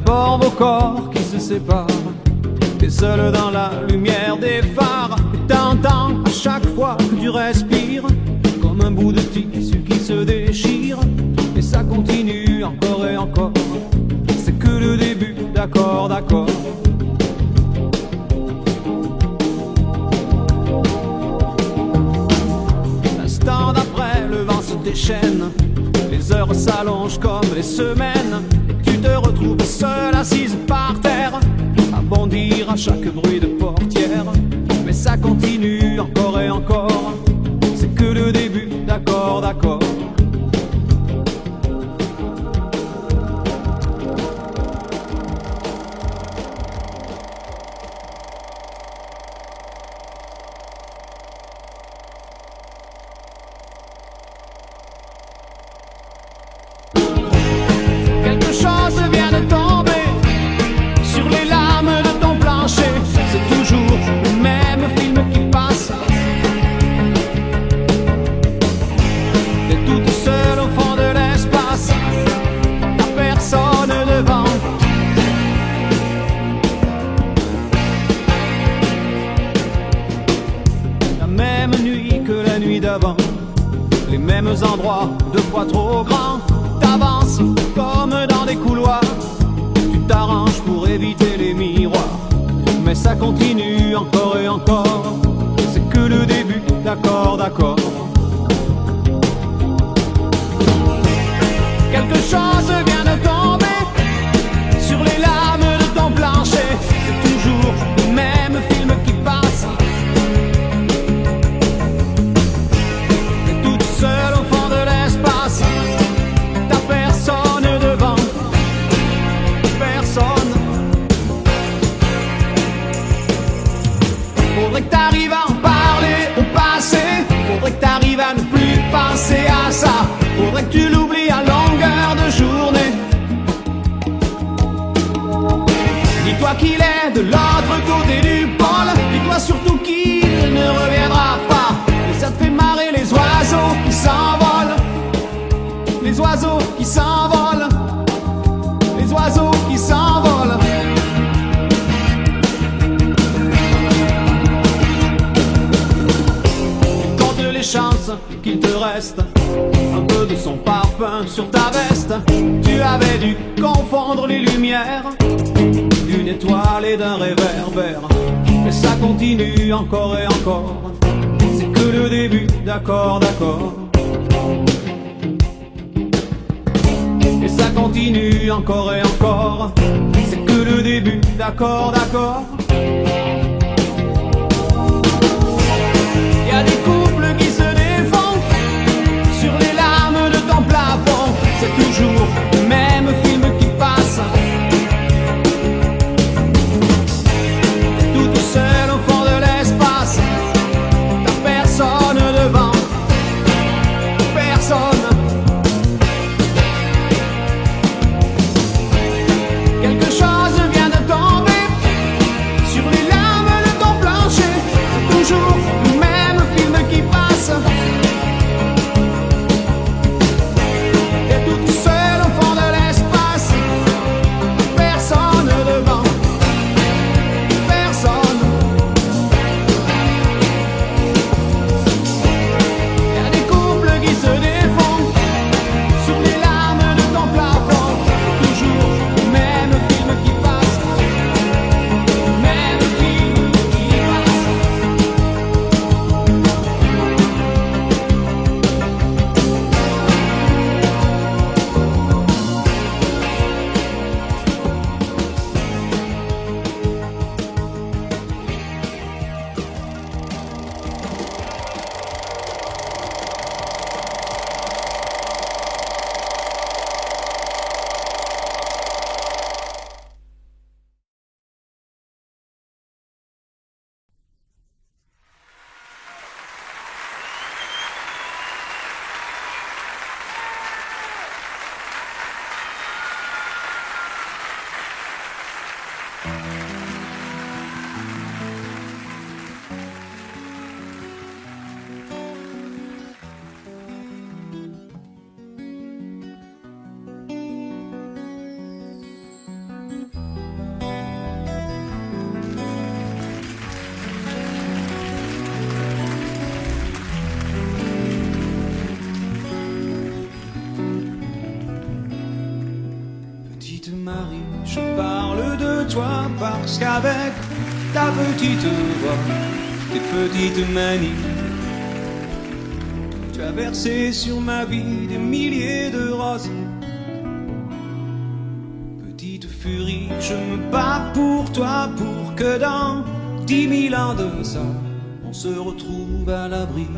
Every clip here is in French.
d'abord vos corps qui se séparent. T'es seul dans la lumière des phares. Et t'entends à chaque fois que tu respires comme un bout de tissu qui se déchire. Et ça continue encore et encore. C'est que le début, d'accord, d'accord. L'instant d'après, le vent se déchaîne. Les heures s'allongent comme les semaines. Et tu te retrouves seule assise par terre, à bondir à chaque bruit de portière. Mais ça continue encore et encore. C'est que le début, d'accord, d'accord. Quelque chose vient de tomber sur les lames de ton plancher. C'est toujours le même film qui passe. T'es toute seule au fond de l'espace, t'as personne devant. La même nuit que la nuit d'avant, les mêmes endroits, deux fois trop grands. T'avances comme dans des couloirs, tu t'arranges pour éviter les miroirs. Mais ça continue encore et encore. C'est que le début, d'accord, d'accord. Quelque chose vient de tomber sur les lames de ton plancher. C'est toujours le même film qui passe. T'es toute seule au fond de l'espace, t'as personne devant, personne. Faudrait que t'arrives à en parler au passé. Faudrait que t'arrives à ne plus penser à ça. Faudrait que tu l'oublies à longueur de journée. Dis-toi qu'il est de l'autre côté du pôle. Dis-toi surtout qu'il ne reviendra pas. Et ça te fait marrer les oiseaux qui s'envolent. Les oiseaux qui s'envolent. Les oiseaux qui s'envolent. Il compte les chances qu'il te reste un peu de son parfum sur ta veste. Tu avais dû confondre les lumières d'une étoile et d'un réverbère. Mais ça continue encore et encore. C'est que le début, d'accord, d'accord. Et ça continue encore et encore. C'est que le début, d'accord, d'accord. Y a des couples qui se défendent sur les lames de ton plafond. C'est toujours le même film qui passe. Toute seule au fond de l'espace, t'as personne devant, personne. Quelque chose vient de tomber Je parle de toi parce qu'avec ta petite voix, tes petites manies, tu as versé sur ma vie des milliers de roses. Petite furie, je me bats pour toi, pour que dans 10 000 ans de ça, on se retrouve à l'abri,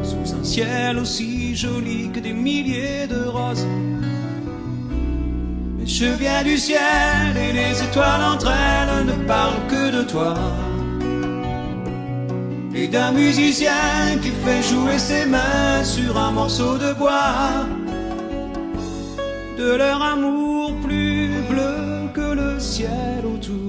sous un ciel aussi joli que des milliers de roses. Mais je viens du ciel et les étoiles entre elles ne parlent que de toi, et d'un musicien qui fait jouer ses mains sur un morceau de bois, de leur amour plus bleu que le ciel autour.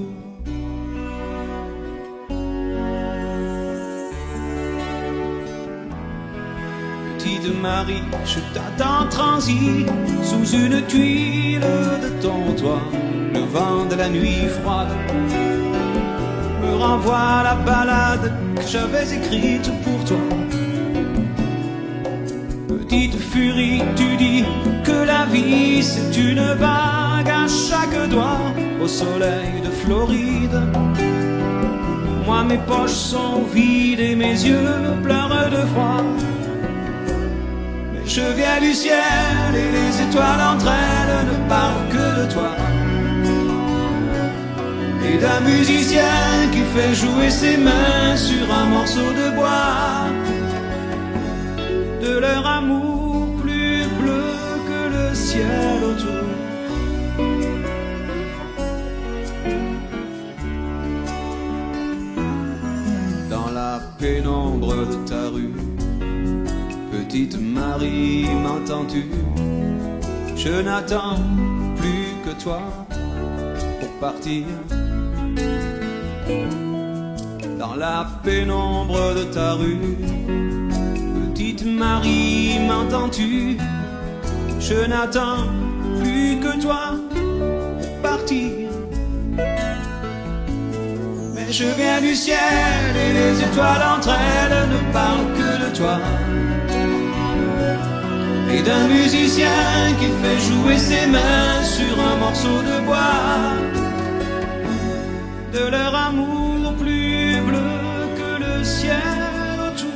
Petite Marie, je t'attends transi sous une tuile de ton toit. Le vent de la nuit froide me renvoie la ballade que j'avais écrite pour toi. Petite furie, tu dis que la vie c'est une bague à chaque doigt au soleil de Floride. Moi mes poches sont vides et mes yeux pleurent de froid. Mais je viens du ciel et les étoiles entre elles ne parlent que de toi, et d'un musicien qui fait jouer ses mains sur un morceau de bois, de leur amour plus bleu que le ciel autour. Dans la pénombre de ta rue, petite Marie, m'entends-tu? Je n'attends plus que toi pour partir. Dans la pénombre de ta rue, petite Marie, m'entends-tu? Je n'attends plus que toi pour partir. Mais je viens du ciel et les étoiles entre elles ne parlent que de toi, et d'un musicien qui fait jouer ses mains sur un morceau de bois, de leur amour plus bleu que le ciel autour.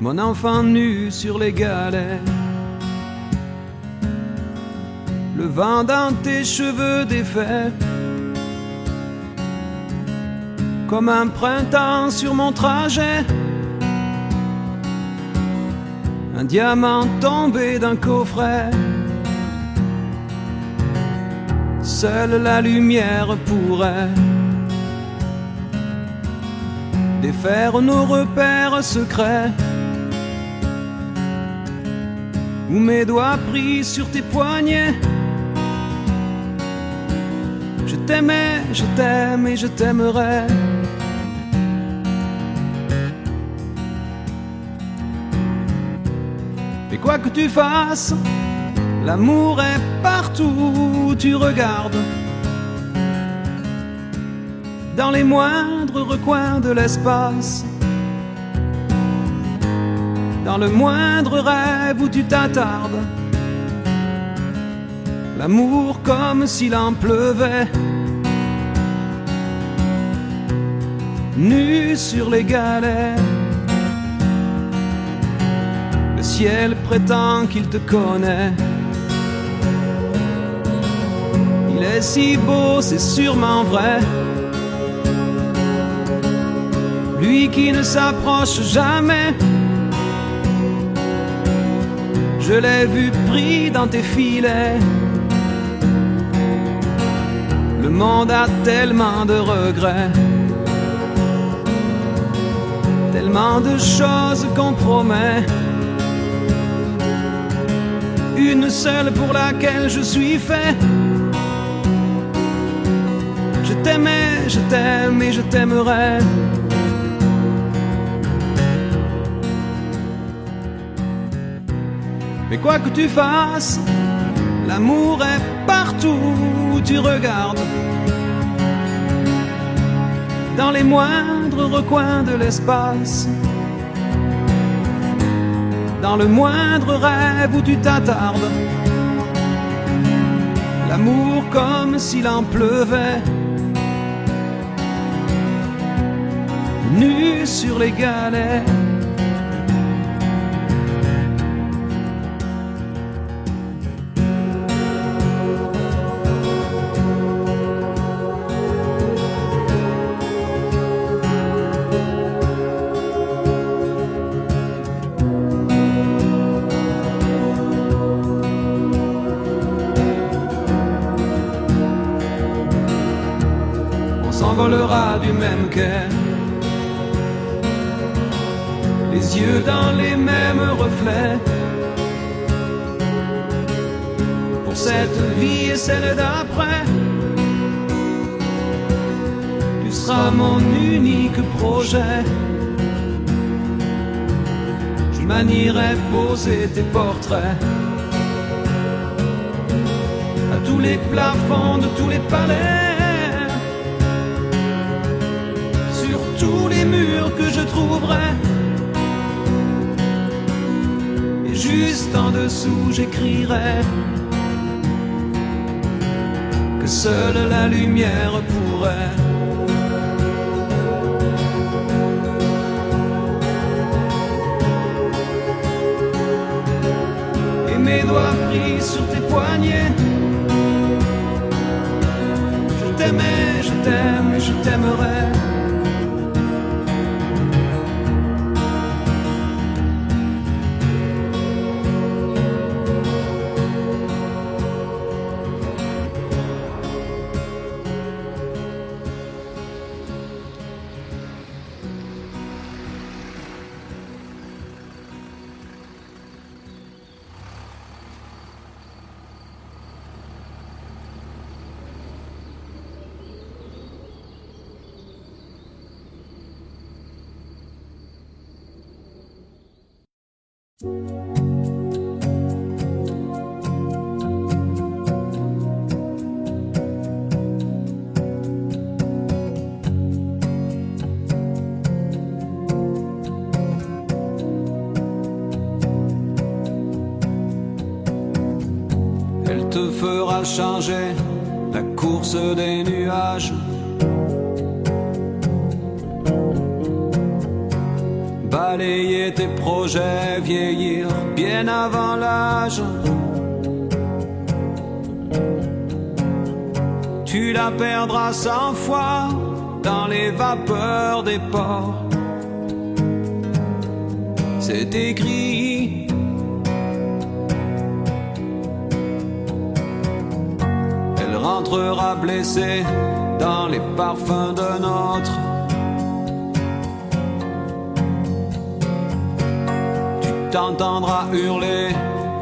Mon enfant nu sur les galets, le vent dans tes cheveux défaits, comme un printemps sur mon trajet, un diamant tombé d'un coffret. Seule la lumière pourrait défaire nos repères secrets, où mes doigts pris sur tes poignets. Je t'aimais, je t'aime et je t'aimerai. Et quoi que tu fasses, L'amour est partout où tu regardes, dans les moindres recoins de l'espace, dans le moindre rêve où tu t'attardes. L'amour comme s'il en pleuvait, nu sur les galets. Le ciel prétend qu'il te connaît. Il est si beau, c'est sûrement vrai. Lui qui ne s'approche jamais. Je l'ai vu pris dans tes filets. Le monde a tellement de regrets, tellement de choses qu'on promet. Une seule pour laquelle je suis fait. Je t'aimais, je t'aime et je t'aimerai. Mais quoi que tu fasses, l'amour est partout où tu regardes, dans les moindres recoins de l'espace, dans le moindre rêve où tu t'attardes. L'amour comme s'il en pleuvait, nu sur les galets. S'envolera du même quai, les yeux dans les mêmes reflets. Pour cette vie et celle d'après, tu seras mon unique projet. Je manierai poser tes portraits à tous les plafonds de tous les palais, tous les murs que je trouverai. Et juste en dessous j'écrirai que seule la lumière pourrait et mes doigts pris sur tes poignets. Je t'aimais, je t'aime et je t'aimerai. Elle te fera changer la course des nuages, balayer tes projets, vieillir bien avant l'âge. Tu la perdras 100 fois dans les vapeurs des ports. C'est écrit. Elle rentrera blessée dans les parfums d'un autre. Tu t'entendras hurler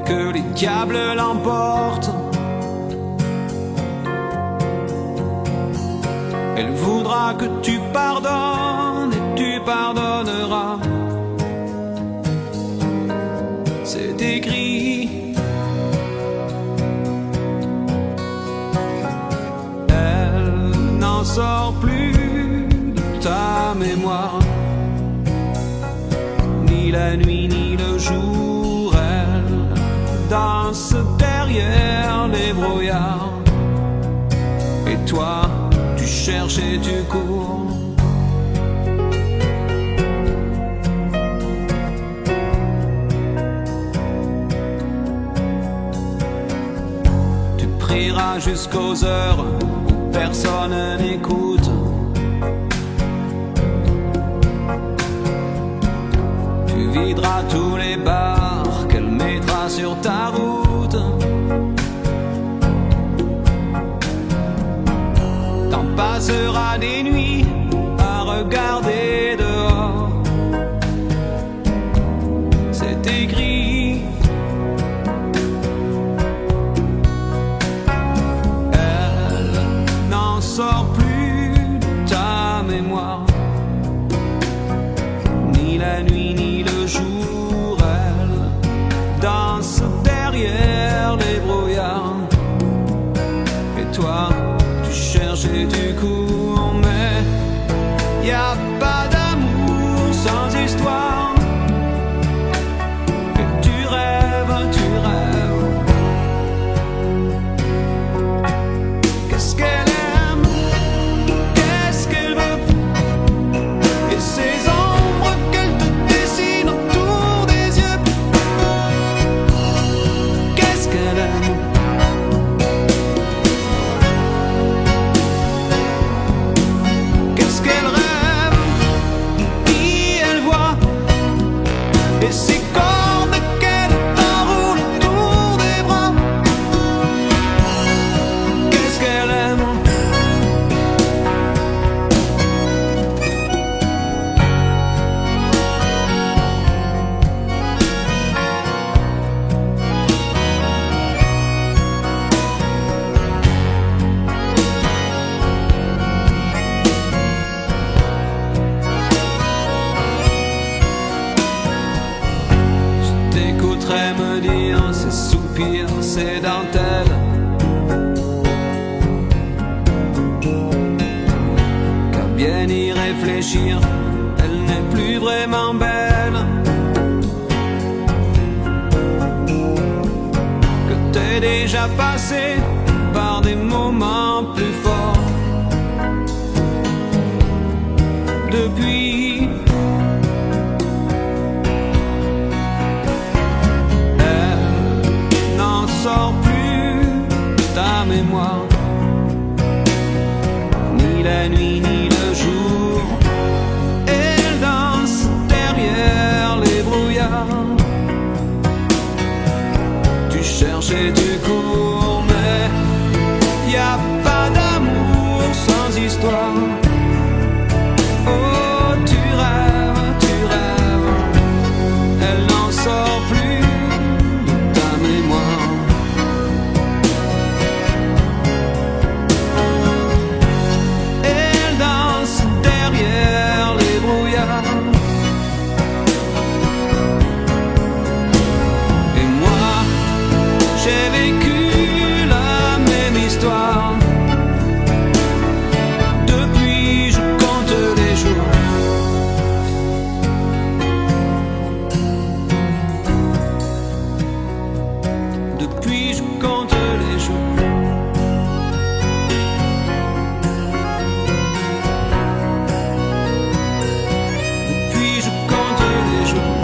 que les diables l'emportent. Elle voudra que tu pardonnes et tu pardonneras. C'est écrit. sort plus de ta mémoire. Ni la nuit ni le jour, elle danse derrière les brouillards. Et toi, tu cherches et tu cours. Tu prieras jusqu'aux heures où personne n'écoute. Tu videras tous les bars qu'elle mettra sur ta route. T'en passeras des nuits à regarder dehors. C'est écrit. Elle n'en sort plus de ta mémoire. Ni la nuit ni le jour, elle danse derrière les brouillards. Et toi, tu cherches et tu cours, mais y a pas d'amour sans histoire. Et tu rêves, tu rêves. Qu'est-ce qu'elle aime, qu'est-ce qu'elle veut, et ces ombres qu'elle te dessine autour des yeux. Qu'est-ce qu'elle aime, qu'est-ce qu'elle rêve, qui elle voit, et ces cordes qu'elle t'enroule autour des bras. Qu'est-ce qu'elle aime, je t'écouterai me dire ces soupirs, ces dentelles, qu'à bien y réfléchir, elle n'est plus vraiment belle. Que t'es déjà passé par des moments plus forts. Depuis, elle n'en sort plus de ta mémoire. Ni la nuit ni le jour, elle danse derrière les brouillards. Tu cherches et tu cours, mais y a pas d'amour sans histoire. Oh, tu rêves, elle n'en sort plus de ta mémoire. Elle danse derrière les brouillards. Et moi, j'ai vécu la même histoire. Depuis, je compte les jours. Depuis, je compte les jours. Depuis, je compte les jours.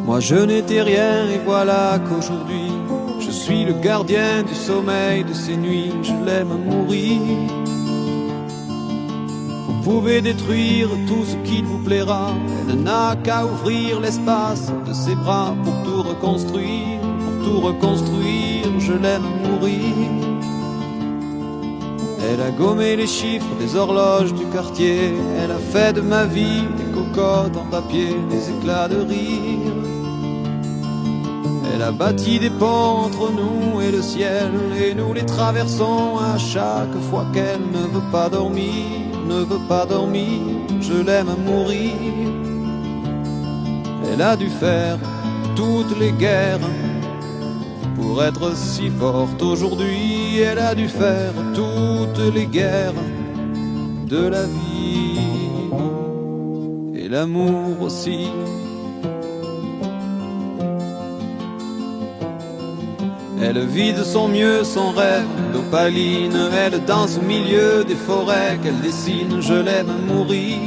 Moi je n'étais rien et voilà qu'aujourd'hui je suis le gardien du sommeil de ces nuits. Je l'aime à mourir. Vous pouvez détruire tout ce qu'il vous plaira, elle n'a qu'à ouvrir l'espace de ses bras pour tout reconstruire, pour tout reconstruire. Je l'aime à mourir. Elle a gommé les chiffres des horloges du quartier. Elle a fait de ma vie des cocottes en papier, des éclats de rire. Elle a bâti des ponts entre nous et le ciel, et nous les traversons à chaque fois qu'elle ne veut pas dormir, ne veut pas dormir. Je l'aime à mourir. Elle a dû faire toutes les guerres pour être si forte aujourd'hui. Elle a dû faire toutes les guerres de la vie et l'amour aussi. Elle vit de son mieux son rêve d'opaline. Elle danse au milieu des forêts qu'elle dessine. Je l'aime à mourir.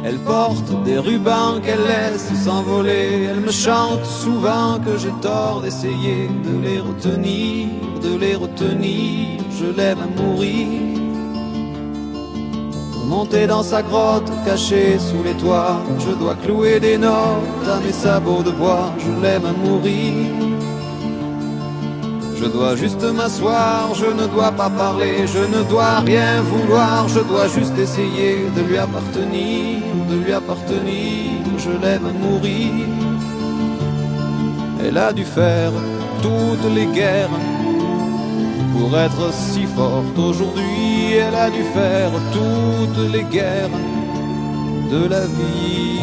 Elle porte des rubans qu'elle laisse s'envoler. Elle me chante souvent que j'ai tort d'essayer de les retenir, de les retenir. Je l'aime à mourir. Pour monter dans sa grotte cachée sous les toits, je dois clouer des notes à mes sabots de bois. Je l'aime à mourir. Je dois juste m'asseoir, je ne dois pas parler, je ne dois rien vouloir, je dois juste essayer de lui appartenir, de lui appartenir. Je l'aime à mourir. Elle a dû faire toutes les guerres pour être si forte aujourd'hui. Elle a dû faire toutes les guerres de la vie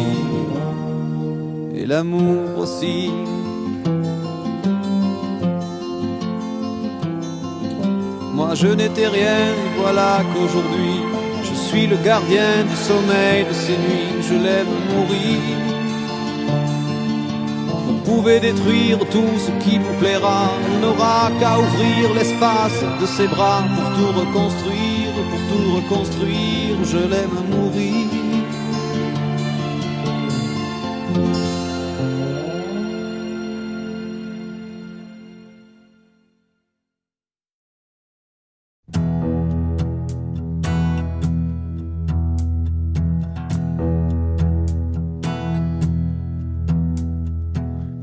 et l'amour aussi. Moi je n'étais rien, voilà qu'aujourd'hui je suis le gardien du sommeil de ces nuits. Je l'aime mourir. Vous pouvez détruire tout ce qui vous plaira, elle n'aura qu'à ouvrir l'espace de ses bras pour tout reconstruire, pour tout reconstruire. Je l'aime mourir.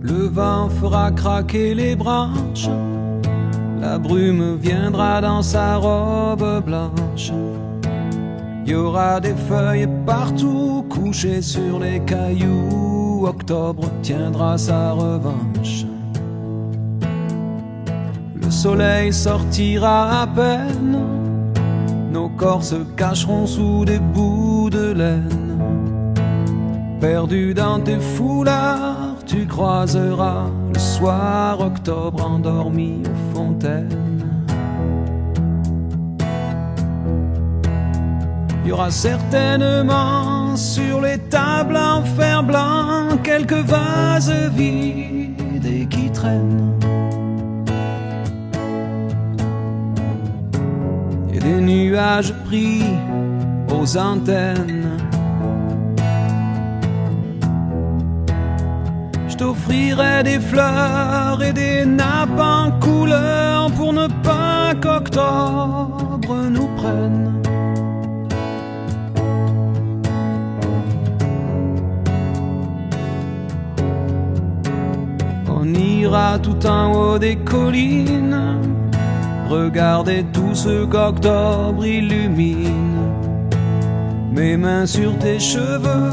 Le vent fera craquer les branches, la brume viendra dans sa robe blanche. Il y aura des feuilles partout couchées sur les cailloux. Octobre tiendra sa revanche. Le soleil sortira à peine, nos corps se cacheront sous des bouts de laine. Perdu dans tes foulards, tu croiseras le soir octobre endormi aux fontaines. Il y aura certainement sur les tables en fer blanc quelques vases vides et qui traînent. Et des nuages pris aux antennes. Je t'offrirai des fleurs et des nappes en couleur pour ne pas qu'octobre nous prenne. On ira tout en haut des collines, regarder tout ce qu'octobre illumine. Mes mains sur tes cheveux,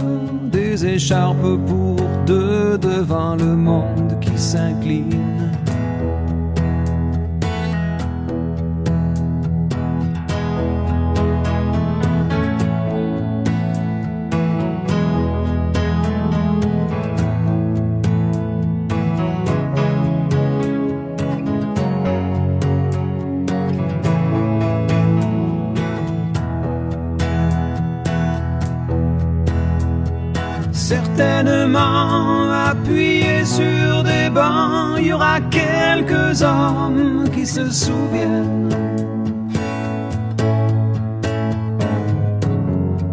des écharpes pour deux devant le monde qui s'incline. Certainement appuyés sur des bancs, il y aura quelques hommes qui se souviennent.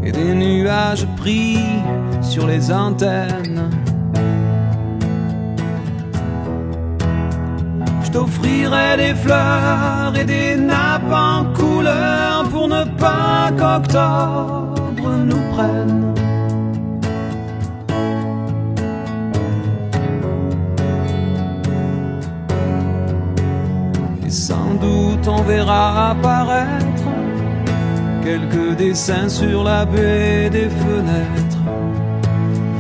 Et des nuages pris sur les antennes. Je t'offrirai des fleurs et des nappes en couleur pour ne pas qu'octobre nous prenne. Sans doute on verra apparaître quelques dessins sur la baie des fenêtres.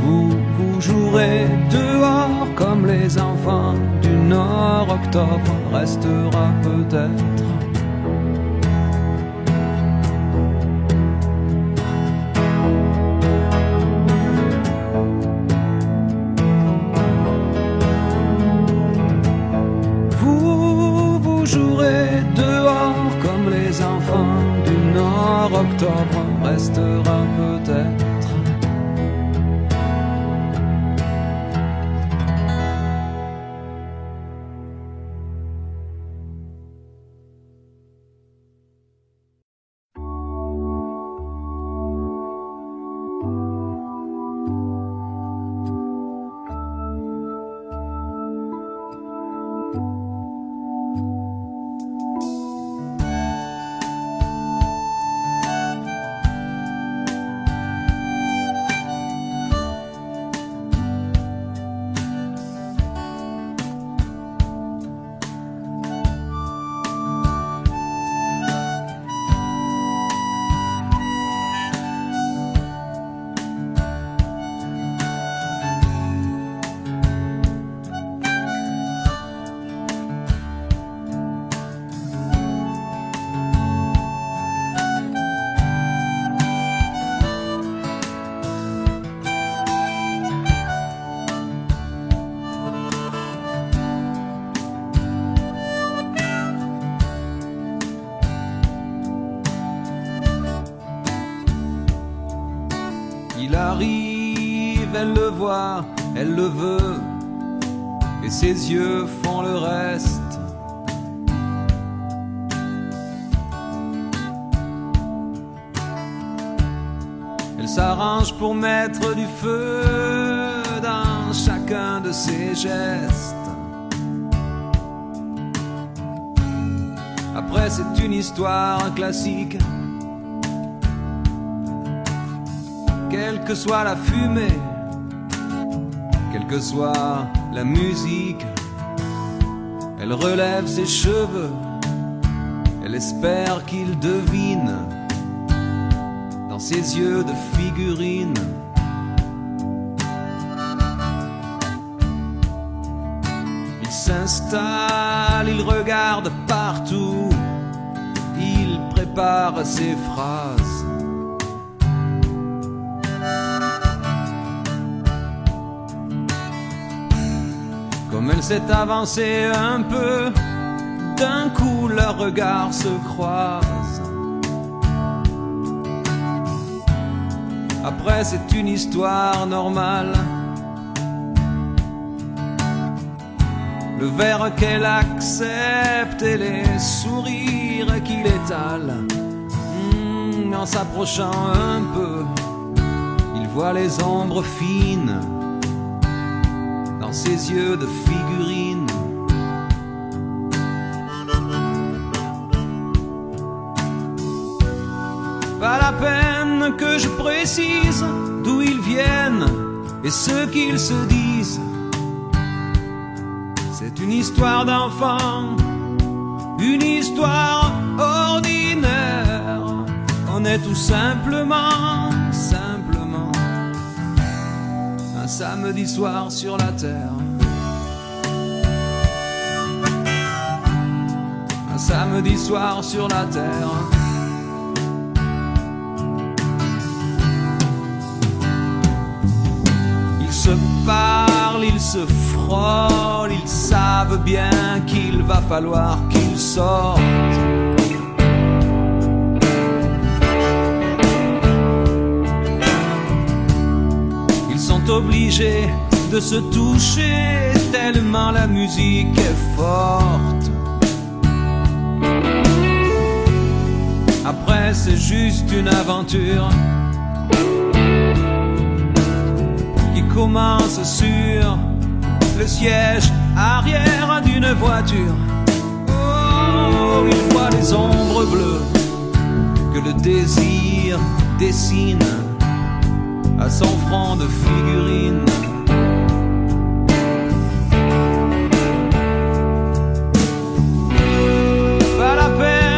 Vous jouerez dehors comme les enfants du Nord. Octobre restera peut-être. Vous jouerez dehors comme les enfants du Nord. Octobre restera peut-être. Il arrive, elle le voit, elle le veut, et ses yeux font le reste. Elle s'arrange pour mettre du feu dans chacun de ses gestes. Après, c'est une histoire classique. Quelle que soit la fumée, quelle que soit la musique, elle relève ses cheveux, elle espère qu'il devine dans ses yeux de figurine. Il s'installe, il regarde partout, il prépare ses phrases. Comme elle s'est avancée un peu, d'un coup leurs regards se croisent. Après, c'est une histoire normale. Le verre qu'elle accepte et les sourires qu'il étale. En s'approchant un peu, il voit les ombres fines dans ses yeux de figurine. Pas la peine que je précise d'où ils viennent et ce qu'ils se disent. C'est une histoire d'enfant, une histoire ordinaire. On est tout simplement un samedi soir sur la terre. Un samedi soir sur la terre. Ils se parlent, ils se frôlent, ils savent bien qu'il va falloir qu'ils sortent. Obligés de se toucher tellement la musique est forte. Après, c'est juste une aventure qui commence sur le siège arrière d'une voiture. Oh, il voit les ombres bleues que le désir dessine à son front de figurine. Pas la peine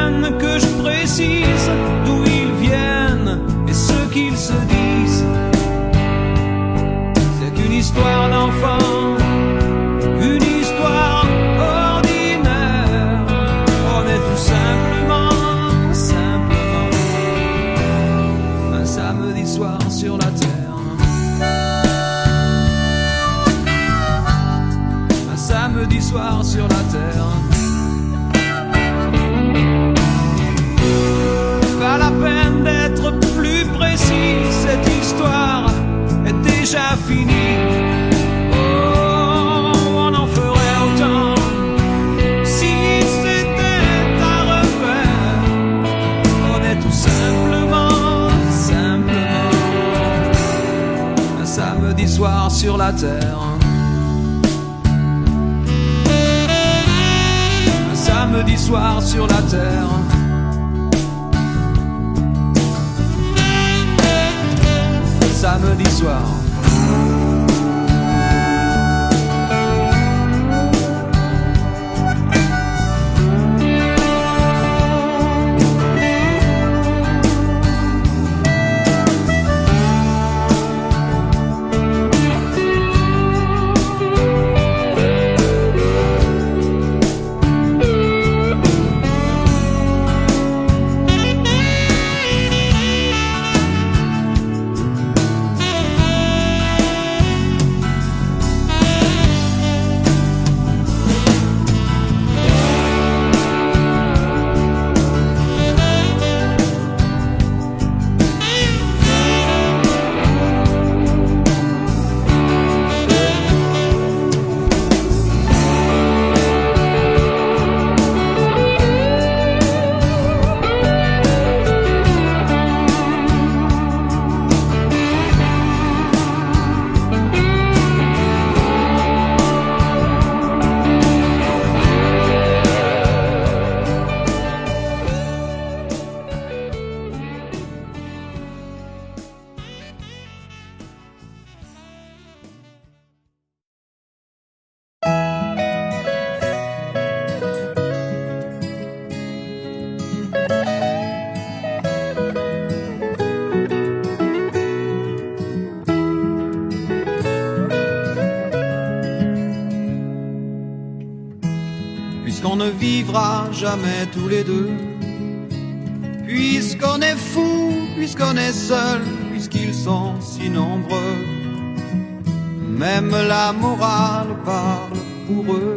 soir sur la terre. Pas la peine d'être plus précis, cette histoire est déjà finie. Oh, on en ferait autant si c'était à refaire. On est tout simplement un samedi soir sur la terre. Un samedi soir sur la terre. Samedi soir. Puisqu'on ne vivra jamais tous les deux, puisqu'on est fou, puisqu'on est seul, puisqu'ils sont si nombreux, même la morale parle pour eux.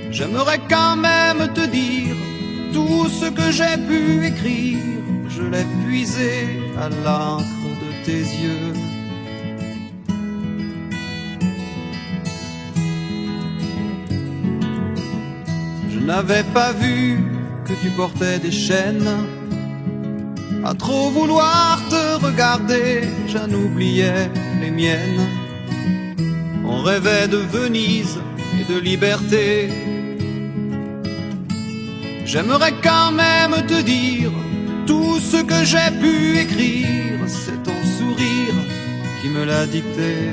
J'aimerais quand même te dire tout ce que j'ai pu écrire, je l'ai puisé à l'encre de tes yeux. Je n'avais pas vu que tu portais des chaînes. À trop vouloir te regarder, j'en oubliais les miennes. On rêvait de Venise et de liberté. J'aimerais quand même te dire tout ce que j'ai pu écrire. C'est ton sourire qui me l'a dicté.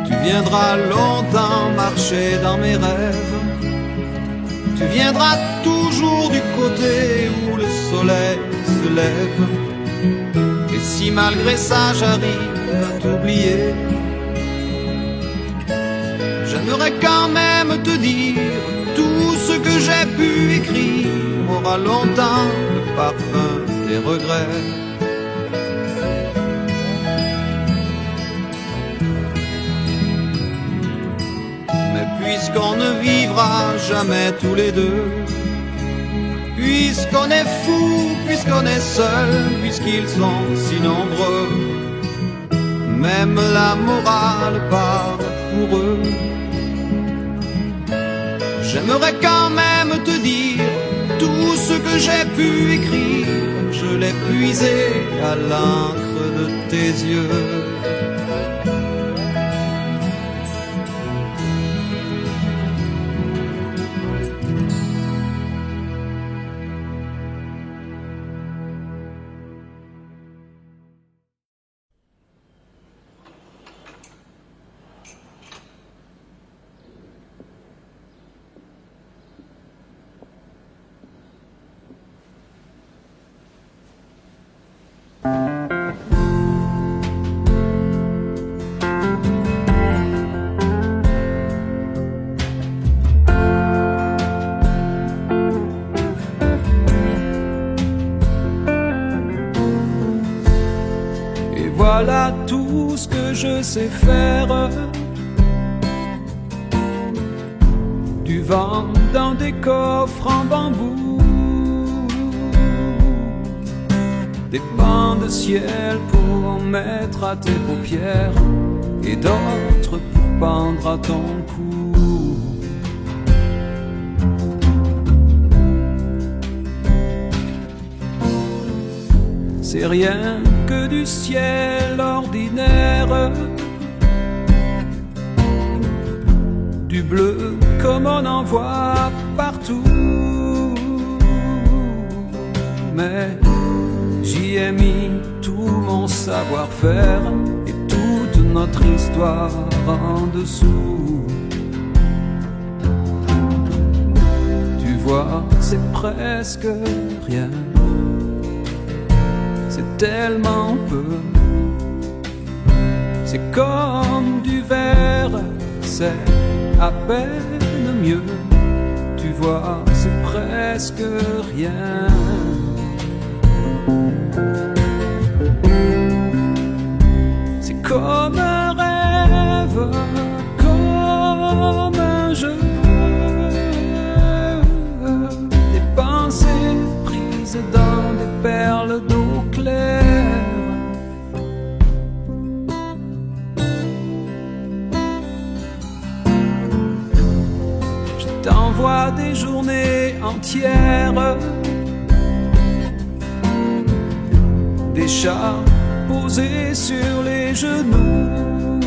Tu viendras longtemps marcher dans mes rêves. Tu viendras toujours du côté où le soleil se lève. Et si malgré ça j'arrive à t'oublier, j'aimerais quand même te dire tout ce que j'ai pu écrire aura longtemps le parfum des regrets. Puisqu'on ne vivra jamais tous les deux, puisqu'on est fou, puisqu'on est seul, puisqu'ils sont si nombreux, même la morale parle pour eux. J'aimerais quand même te dire tout ce que j'ai pu écrire, je l'ai puisé à l'encre de tes yeux. voilà tout ce que je sais faire. Du vent dans des coffres en bambou, des pans de ciel pour mettre à tes paupières, et d'autres pour pendre à ton cou. C'est rien que du ciel ordinaire, du bleu comme on en voit partout. Mais j'y ai mis tout mon savoir-faire et toute notre histoire en dessous. Tu vois, c'est presque rien, c'est tellement peu. C'est comme du verre, c'est à peine mieux. Tu vois, c'est presque rien. C'est comme un rêve, comme un jeu, des pensées prises dans des perles d'eau claire. Je t'envoie des journées entières, des chats posés sur les genoux,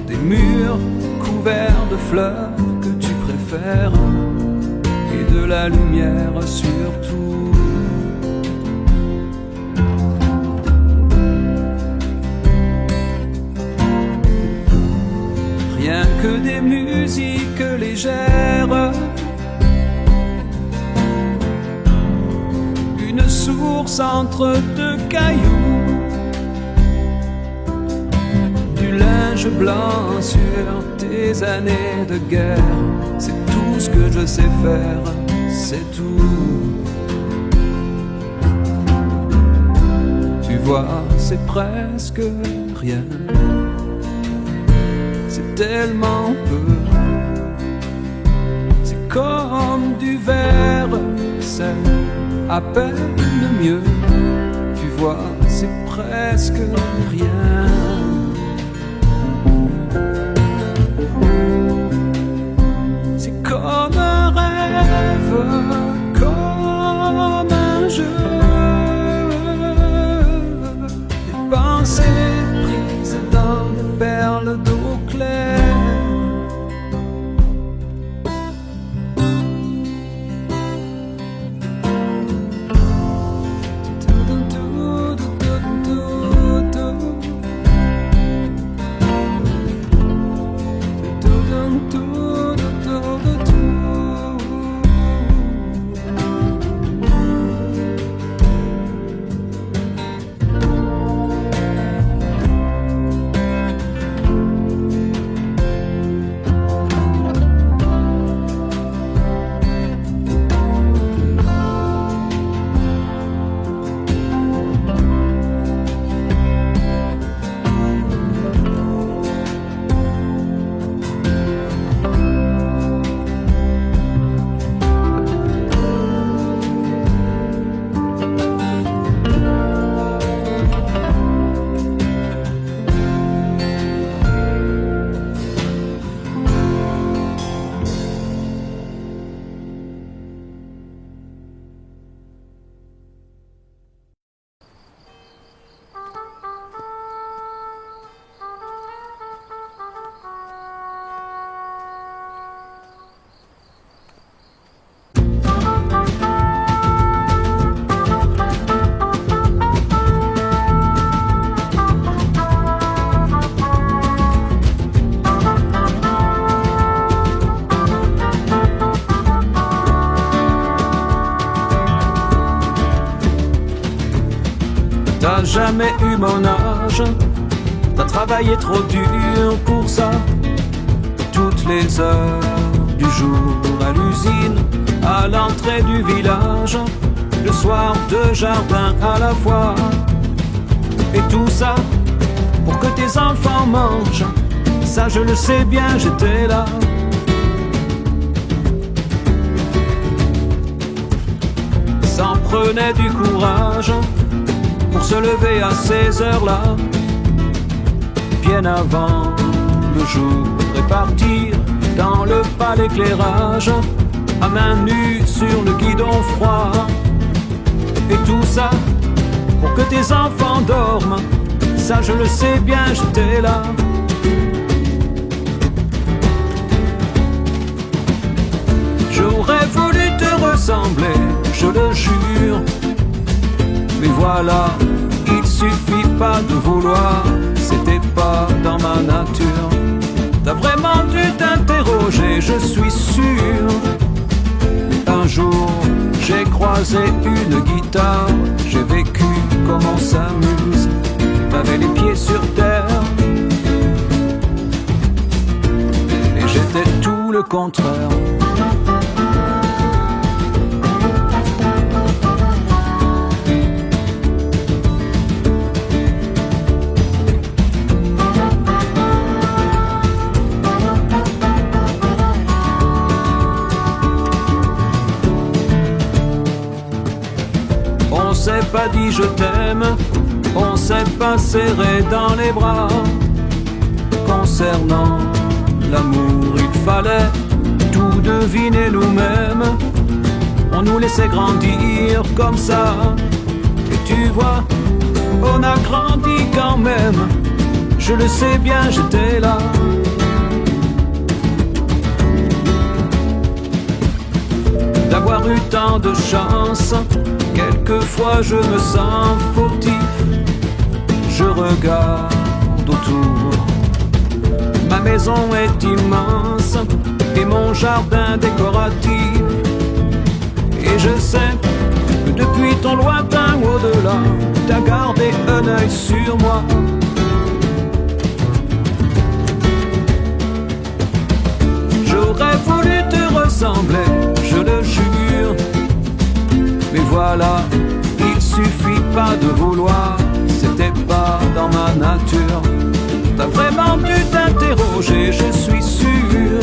des murs couverts de fleurs que tu préfères, et de la lumière surtout. Rien que des musiques légères, une source entre deux cailloux, du linge blanc sur tes années de guerre. C'est tout ce que je sais faire, c'est tout. Tu vois, c'est presque rien, c'est tellement peu. C'est comme du verre, c'est à peine mieux. Tu vois, c'est presque rien. C'est comme un rêve, comme un jeu, des pensées prises dans des perles d'eau claire. T'as jamais eu mon âge, t'as travaillé trop dur pour ça. Toutes les heures du jour à l'usine, à l'entrée du village, le soir deux jardins à la fois. Et tout ça pour que tes enfants mangent. Ça je le sais bien, j'étais là. Ça en prenait du courage pour se lever à ces heures-là, bien avant le jour, et partir dans le pâle éclairage, à main nue sur le guidon froid. Et tout ça pour que tes enfants dorment. Ça je le sais bien, j'étais là. J'aurais voulu te ressembler, je le jure. Mais voilà, il suffit pas de vouloir, c'était pas dans ma nature. T'as vraiment dû t'interroger, je suis sûr. Un jour, j'ai croisé une guitare, j'ai vécu comme on s'amuse. T'avais les pieds sur terre, et j'étais tout le contraire. On s'est pas dit je t'aime, on s'est pas serré dans les bras. Concernant l'amour, il fallait tout deviner nous-mêmes. On nous laissait grandir comme ça. Et tu vois, on a grandi quand même. Je le sais bien, j'étais là. D'avoir eu tant de chance, quelquefois je me sens fautif. Je regarde autour, ma maison est immense et mon jardin décoratif. Et je sais que depuis ton lointain au-delà, t'as gardé un œil sur moi. J'aurais voulu te ressembler, je le jure. Mais voilà, il suffit pas de vouloir, c'était pas dans ma nature. T'as vraiment dû t'interroger, je suis sûr.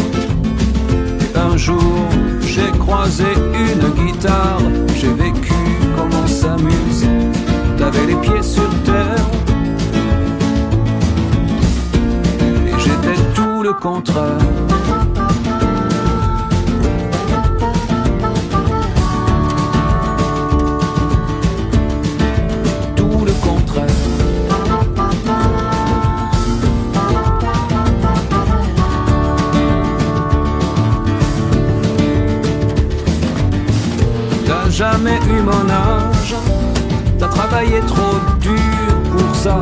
Un jour, j'ai croisé une guitare, j'ai vécu comme on s'amuse. T'avais les pieds sur terre, et j'étais tout le contraire. Jamais eu mon âge, t'as travaillé trop dur pour ça.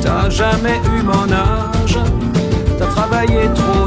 T'as jamais eu mon âge, t'as travaillé trop